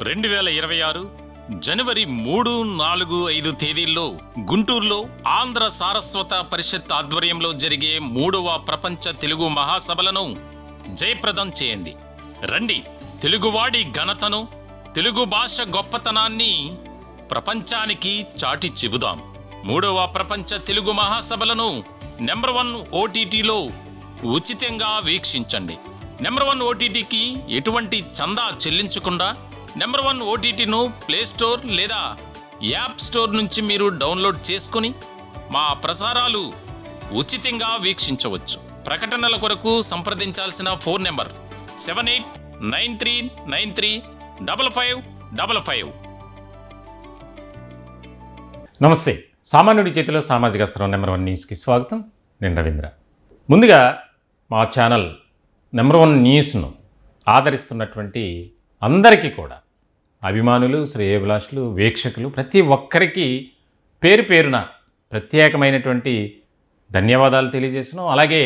2026 జనవరి 3, 4, 5 తేదీల్లో గుంటూరులో ఆంధ్ర సారస్వత పరిషత్ ఆధ్వర్యంలో జరిగే 3వ ప్రపంచ తెలుగు మహాసభలను జయప్రదం చేయండి. రండి, తెలుగువాడి ఘనతను, తెలుగు భాష గొప్పతనాన్ని ప్రపంచానికి చాటి చెబుదాం. 3వ ప్రపంచ తెలుగు మహాసభలను నెంబర్ 1 OTTలో ఉచితంగా వీక్షించండి. నెంబర్ 1 OTTకి ఎటువంటి చందా చెల్లించకుండా నెంబర్ 1 OTTను ప్లేస్టోర్ లేదా యాప్ స్టోర్ నుంచి మీరు డౌన్లోడ్ చేసుకుని మా ప్రసారాలు ఉచితంగా వీక్షించవచ్చు. ప్రకటనల కొరకు సంప్రదించాల్సిన ఫోన్ నెంబర్ 7893935555. నమస్తే. సామాన్యుడి చేతిలో సామాజిక అస్త్రం నెంబర్ 1 న్యూస్కి స్వాగతం. నేను రవీంద్ర. ముందుగా మా ఛానల్ నెంబర్ 1 న్యూస్ను ఆదరిస్తున్నటువంటి అందరికీ కూడా అభిమానులు, శ్రేయోభిలాషులు, వీక్షకులు ప్రతి ఒక్కరికి పేరు పేరున ప్రత్యేకమైనటువంటి ధన్యవాదాలు తెలియజేస్తున్నాం. అలాగే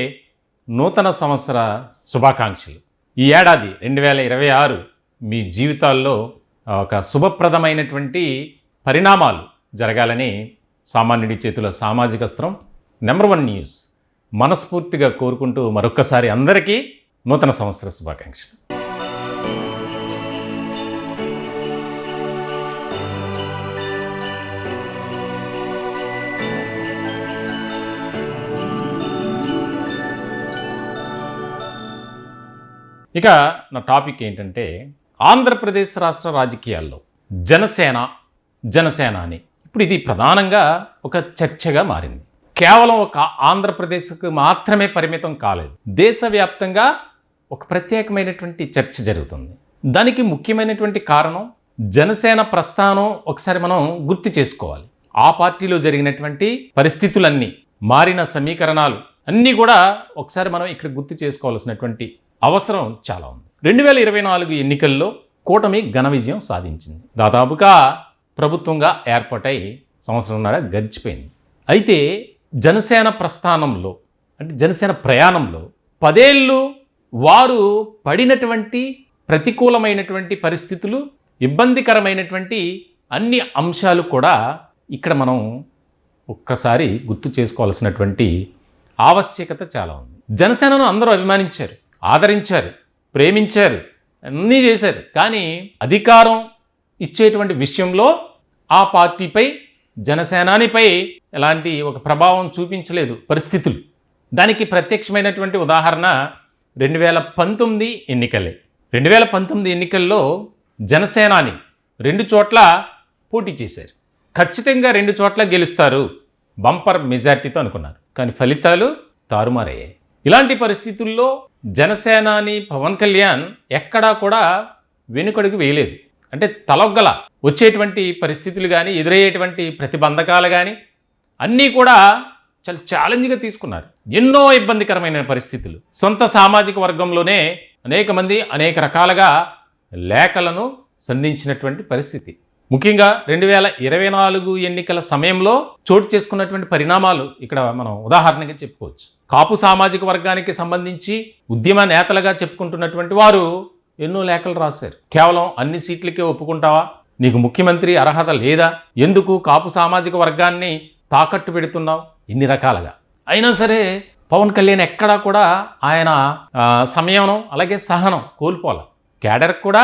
నూతన సంవత్సర శుభాకాంక్షలు. ఈ ఏడాది 2026 మీ జీవితాల్లో ఒక శుభప్రదమైనటువంటి పరిణామాలు జరగాలని సామాన్యుడి చేతిలో సామాజిక అస్త్రం నెంబర్ 1 న్యూస్ మనస్ఫూర్తిగా కోరుకుంటూ మరొక్కసారి అందరికీ నూతన సంవత్సర శుభాకాంక్షలు. ఇక నా టాపిక్ ఏంటంటే ఆంధ్రప్రదేశ్ రాష్ట్ర రాజకీయాల్లో జనసేన అని ఇప్పుడు ఇది ప్రధానంగా ఒక చర్చగా మారింది. కేవలం ఒక ఆంధ్రప్రదేశ్కు మాత్రమే పరిమితం కాలేదు. దేశవ్యాప్తంగా ఒక ప్రత్యేకమైనటువంటి చర్చ జరుగుతుంది. దానికి ముఖ్యమైనటువంటి కారణం జనసేన ప్రస్థానం ఒకసారి మనం గుర్తు చేసుకోవాలి. ఆ పార్టీలో జరిగినటువంటి పరిస్థితులన్నీ, మారిన సమీకరణాలు అన్నీ కూడా ఒకసారి మనం ఇక్కడ గుర్తు చేసుకోవాల్సినటువంటి అవసరం చాలా ఉంది. 2024 ఎన్నికల్లో కూటమి ఘన విజయం సాధించింది. దాదాపుగా ప్రభుత్వంగా ఏర్పాటై సంవత్సరంన్నర గడిచిపోయింది. అయితే జనసేన ప్రస్థానంలో అంటే జనసేన ప్రయాణంలో 10 ఏళ్ళు వారు పడినటువంటి ప్రతికూలమైనటువంటి పరిస్థితులు, ఇబ్బందికరమైనటువంటి అన్ని అంశాలు కూడా ఇక్కడ మనం ఒక్కసారి గుర్తు చేసుకోవాల్సినటువంటి ఆవశ్యకత చాలా ఉంది. జనసేనను అందరూ అభిమానించారు, ఆదరించారు, ప్రేమించారు, అన్నీ చేశారు. కానీ అధికారం ఇచ్చేటువంటి విషయంలో ఆ పార్టీపై, జనసేనానిపై ఎలాంటి ఒక ప్రభావం చూపించలేదు పరిస్థితులు. దానికి ప్రత్యక్షమైనటువంటి ఉదాహరణ 2019 ఎన్నికలే. 2019 ఎన్నికల్లో జనసేనాని 2 చోట్ల పోటీ చేశారు. ఖచ్చితంగా 2 చోట్ల గెలుస్తారు, బంపర్ మెజార్టీతో అనుకున్నారు. కానీ ఫలితాలు తారుమారయ్యాయి. ఇలాంటి పరిస్థితుల్లో జనసేనాని పవన్ కళ్యాణ్ ఎక్కడా కూడా వెనుకడుగు వేయలేదు. అంటే తలొగ్గల వచ్చేటువంటి పరిస్థితులు కానీ, ఎదురయ్యేటువంటి ప్రతిబంధకాలు కానీ అన్నీ కూడా చాలా ఛాలెంజ్గా తీసుకున్నారు. ఎన్నో ఇబ్బందికరమైన పరిస్థితులు. సొంత సామాజిక వర్గంలోనే అనేక మంది అనేక రకాలుగా లేఖలను సంధించినటువంటి పరిస్థితి. ముఖ్యంగా 2024 ఎన్నికల సమయంలో చోటు చేసుకున్నటువంటి పరిణామాలు ఇక్కడ మనం ఉదాహరణగా చెప్పుకోవచ్చు. కాపు సామాజిక వర్గానికి సంబంధించి ఉద్యమ నేతలుగా చెప్పుకుంటున్నటువంటి వారు ఎన్నో లేఖలు రాశారు. కేవలం అన్ని సీట్లకే ఒప్పుకుంటావా? నీకు ముఖ్యమంత్రి అర్హత లేదా? ఎందుకు కాపు సామాజిక వర్గాన్ని తాకట్టు పెడుతున్నావు? ఇన్ని రకాలుగా అయినా సరే పవన్ కళ్యాణ్ ఎక్కడా కూడా ఆయన సంయమనం అలాగే సహనం కోల్పోలే. కేడర్కి కూడా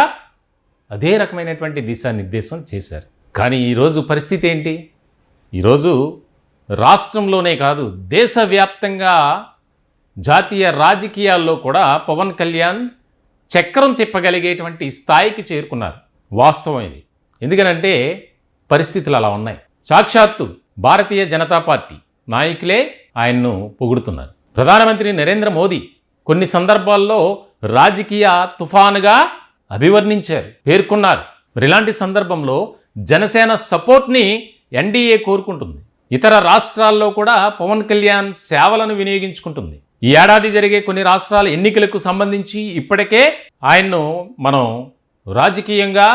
అదే రకమైనటువంటి దిశానిర్దేశం చేశారు. కానీ ఈరోజు పరిస్థితి ఏంటి? ఈరోజు రాష్ట్రంలోనే కాదు, దేశవ్యాప్తంగా జాతీయ రాజకీయాల్లో కూడా పవన్ కళ్యాణ్ చక్రం తిప్పగలిగేటువంటి స్థాయికి చేరుకున్నారు. వాస్తవం ఇది. ఎందుకనంటే పరిస్థితులు అలా ఉన్నాయి. సాక్షాత్తు భారతీయ జనతా పార్టీ నాయకులే ఆయన్ను పొగుడుతున్నారు. ప్రధానమంత్రి నరేంద్ర మోదీ కొన్ని సందర్భాల్లో రాజకీయ తుఫానుగా అభివర్ణించారు, పేర్కొన్నారు. మరి ఇలాంటి సందర్భంలో జనసేన సపోర్ట్ని ఎన్డీఏ కోరుకుంటుంది. ఇతర రాష్ట్రాల్లో కూడా పవన్ కళ్యాణ్ సేవలను వినియోగించుకుంటుంది. ఈ ఏడాది జరిగే కొన్ని రాష్ట్రాల ఎన్నికలకు సంబంధించి ఇప్పటికే ఆయన్ను మనం రాజకీయంగా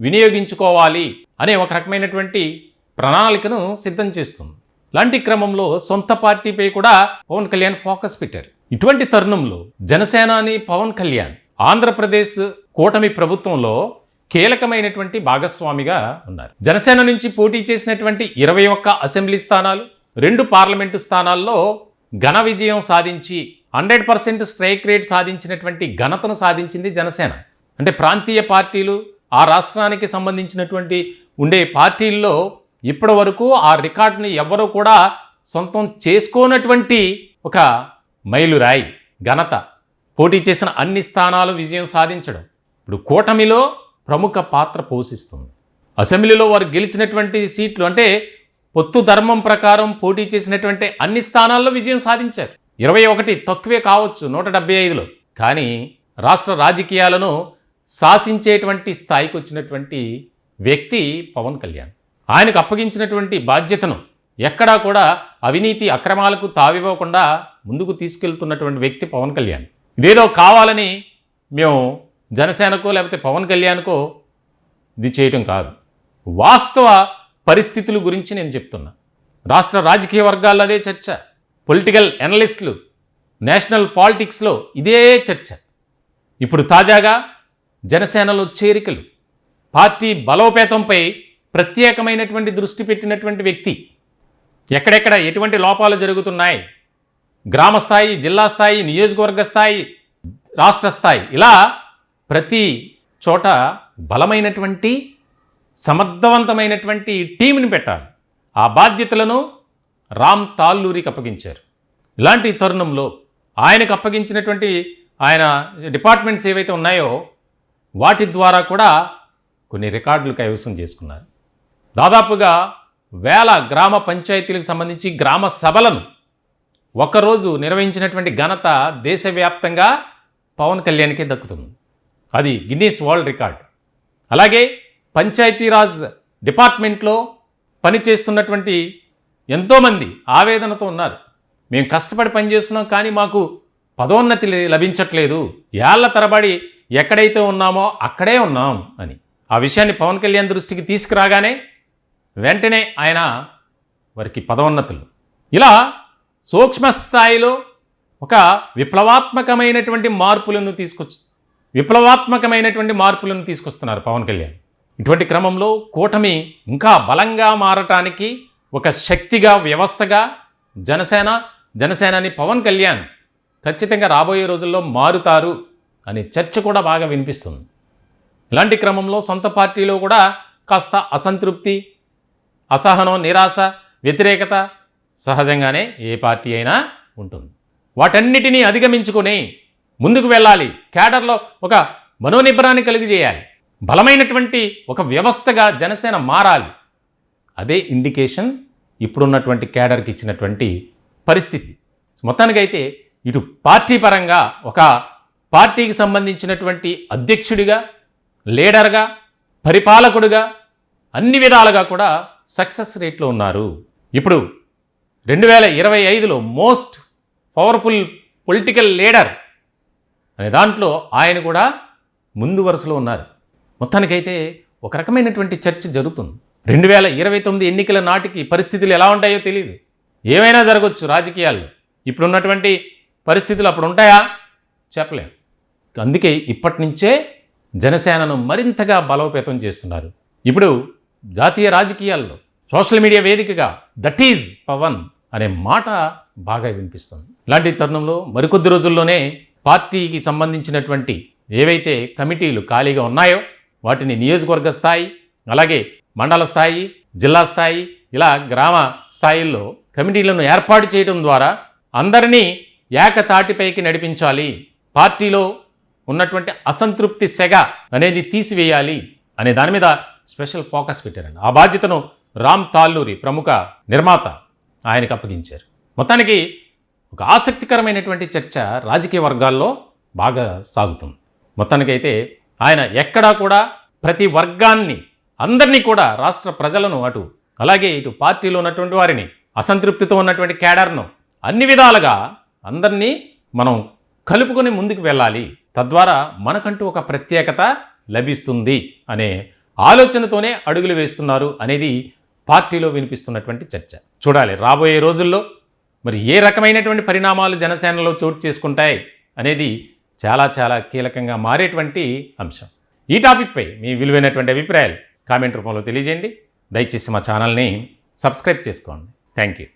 వినియోగించుకోవాలి అనే ఒక రకమైనటువంటి ప్రణాళికను సిద్ధం చేస్తుంది. లాంటి క్రమంలో సొంత పార్టీపై కూడా పవన్ కళ్యాణ్ ఫోకస్ పెట్టారు. ఇటువంటి తరుణంలో జనసేనాని పవన్ కళ్యాణ్ ఆంధ్రప్రదేశ్ కూటమి ప్రభుత్వంలో కీలకమైనటువంటి భాగస్వామిగా ఉన్నారు. జనసేన నుంచి పోటీ చేసినటువంటి 21 అసెంబ్లీ స్థానాలు, 2 పార్లమెంటు స్థానాల్లో ఘన విజయం సాధించి 100% స్ట్రైక్ రేట్ సాధించినటువంటి ఘనతను సాధించింది జనసేన. అంటే ప్రాంతీయ పార్టీలు, ఆ రాష్ట్రానికి సంబంధించినటువంటి ఉండే పార్టీల్లో ఇప్పటి వరకు ఆ రికార్డుని ఎవ్వరూ కూడా సొంతం చేసుకోనటువంటి ఒక మైలురాయి ఘనత. పోటీ చేసిన అన్ని స్థానాలు విజయం సాధించడం ఇప్పుడు కూటమిలో ప్రముఖ పాత్ర పోషిస్తుంది. అసెంబ్లీలో వారు గెలిచినటువంటి సీట్లు అంటే పొత్తు ధర్మం ప్రకారం పోటీ చేసినటువంటి అన్ని స్థానాల్లో విజయం సాధించారు. 21 తక్కువే కావచ్చు 175లో, కానీ రాష్ట్ర రాజకీయాలను శాసించేటువంటి స్థాయికి వచ్చినటువంటి వ్యక్తి పవన్ కళ్యాణ్. ఆయనకు అప్పగించినటువంటి బాధ్యతను ఎక్కడా కూడా అవినీతి అక్రమాలకు తావివ్వకుండా ముందుకు తీసుకెళ్తున్నటువంటి వ్యక్తి పవన్ కళ్యాణ్. ఇదేదో కావాలని మేము జనసేనకో లేకపోతే పవన్ కళ్యాణ్కో ఇది చేయటం కాదు, వాస్తవ పరిస్థితుల గురించి నేను చెప్తున్నా. రాష్ట్ర రాజకీయ వర్గాల్లో అదే చర్చ, పొలిటికల్ అనలిస్టులు, నేషనల్ పాలిటిక్స్లో ఇదే చర్చ. ఇప్పుడు తాజాగా జనసేనలో చేరికలు, పార్టీ బలోపేతంపై ప్రత్యేకమైనటువంటి దృష్టి పెట్టినటువంటి వ్యక్తి. ఎక్కడెక్కడ ఎటువంటి లోపాలు జరుగుతున్నాయి, గ్రామ స్థాయి, జిల్లా స్థాయి, నియోజకవర్గ స్థాయి, రాష్ట్ర స్థాయి, ఇలా ప్రతి చోట బలమైనటువంటి సమర్థవంతమైనటువంటి టీంని పెట్టాలి. ఆ బాధ్యతలను రామ్ తాల్లూరికి అప్పగించారు. ఇలాంటి తరుణంలో ఆయనకు అప్పగించినటువంటి ఆయన డిపార్ట్మెంట్స్ ఏవైతే ఉన్నాయో వాటి ద్వారా కూడా కొన్ని రికార్డులు కైవసం చేసుకున్నారు. దాదాపుగా 1000 గ్రామ పంచాయతీలకు సంబంధించి గ్రామ సభలను ఒకరోజు నిర్వహించినటువంటి ఘనత దేశవ్యాప్తంగా పవన్ కళ్యాణ్కే దక్కుతుంది. అది గిన్నీస్ వరల్డ్ రికార్డ్. అలాగే పంచాయతీరాజ్ డిపార్ట్మెంట్లో పనిచేస్తున్నటువంటి ఎంతోమంది ఆవేదనతో ఉన్నారు. మేము కష్టపడి పనిచేస్తున్నాం కానీ మాకు పదోన్నతి లభించట్లేదు, ఏళ్ల తరబడి ఎక్కడైతే ఉన్నామో అక్కడే ఉన్నాం అని. ఆ విషయాన్ని పవన్ కళ్యాణ్ దృష్టికి తీసుకురాగానే వెంటనే ఆయన వారికి పదోన్నతులు, ఇలా సూక్ష్మ స్థాయిలో ఒక విప్లవాత్మకమైనటువంటి మార్పులను తీసుకొస్తున్నారు పవన్ కళ్యాణ్. ఇటువంటి క్రమంలో కూటమి ఇంకా బలంగా మారటానికి ఒక శక్తిగా, వ్యవస్థగా జనసేనని పవన్ కళ్యాణ్ ఖచ్చితంగా రాబోయే రోజుల్లో మారుతారు అనే చర్చ కూడా బాగా వినిపిస్తుంది. ఇలాంటి క్రమంలో సొంత పార్టీలో కూడా కాస్త అసంతృప్తి, అసహనం, నిరాశ, వ్యతిరేకత సహజంగానే ఏ పార్టీ అయినా ఉంటుంది. వాటన్నిటినీ అధిగమించుకొని ముందుకు వెళ్ళాలి. క్యాడర్లో ఒక మనోనిబ్బరాన్ని కలిగజేయాలి. బలమైనటువంటి ఒక వ్యవస్థగా జనసేన మారాలి. అదే ఇండికేషన్ ఇప్పుడున్నటువంటి క్యాడర్కి ఇచ్చినటువంటి పరిస్థితి. మొత్తానికైతే ఇటు పార్టీ పరంగా ఒక పార్టీకి సంబంధించినటువంటి అధ్యక్షుడిగా, లీడర్గా, పరిపాలకుడిగా అన్ని విధాలుగా కూడా సక్సెస్ రేట్లో ఉన్నారు. ఇప్పుడు 2025లో మోస్ట్ పవర్ఫుల్ పొలిటికల్ లీడర్ అనే దాంట్లో ఆయన కూడా ముందు వరుసలో ఉన్నారు. మొత్తానికైతే ఒక రకమైనటువంటి చర్చ జరుగుతుంది. 2029 ఎన్నికల నాటికి పరిస్థితులు ఎలా ఉంటాయో తెలియదు, ఏమైనా జరగవచ్చు రాజకీయాల్లో. ఇప్పుడున్నటువంటి పరిస్థితులు అప్పుడు ఉంటాయా చెప్పలేం. అందుకే ఇప్పటి నుంచే జనసేనను మరింతగా బలోపేతం చేస్తున్నారు. ఇప్పుడు జాతీయ రాజకీయాల్లో సోషల్ మీడియా వేదికగా దట్ ఈజ్ పవన్ అనే మాట బాగా వినిపిస్తుంది. ఇలాంటి తరుణంలో మరికొద్ది రోజుల్లోనే పార్టీకి సంబంధించినటువంటి ఏవైతే కమిటీలు ఖాళీగా ఉన్నాయో వాటిని నియోజకవర్గ స్థాయి, అలాగే మండల స్థాయి, జిల్లా స్థాయి, ఇలా గ్రామ స్థాయిల్లో కమిటీలను ఏర్పాటు చేయడం ద్వారా అందరినీ ఏకతాటిపైకి నడిపించాలి, పార్టీలో ఉన్నటువంటి అసంతృప్తి సెగ అనేది తీసివేయాలి అనే దాని మీద స్పెషల్ ఫోకస్ పెట్టారండి. ఆ బాధ్యతను రామ్ తాల్లూరి ప్రముఖ నిర్మాత ఆయనకు అప్పగించారు. మొత్తానికి ఒక ఆసక్తికరమైనటువంటి చర్చ రాజకీయ వర్గాల్లో బాగా సాగుతుంది. మొత్తానికైతే ఆయన ఎక్కడా కూడా ప్రతి వర్గాన్ని, అందరినీ కూడా, రాష్ట్ర ప్రజలను అటు అలాగే ఇటు పార్టీలో ఉన్నటువంటి వారిని, అసంతృప్తితో ఉన్నటువంటి క్యాడర్ను అన్ని విధాలుగా అందరినీ మనం కలుపుకొని ముందుకు వెళ్ళాలి, తద్వారా మనకంటూ ఒక ప్రత్యేకత లభిస్తుంది అనే ఆలోచనతోనే అడుగులు వేస్తున్నారు అనేది పార్టీలో వినిపిస్తున్నటువంటి చర్చ. చూడాలి రాబోయే రోజుల్లో మరి ఏ రకమైనటువంటి పరిణామాలు జనసేనలో చోటు చేసుకుంటాయి అనేది చాలా చాలా కీలకంగా మారేటువంటి అంశం. ఈ టాపిక్పై మీ విలువైనటువంటి అభిప్రాయాలు కామెంట్ రూపంలో తెలియజేయండి. దయచేసి మా ఛానల్ని సబ్స్క్రైబ్ చేసుకోండి. Thank you.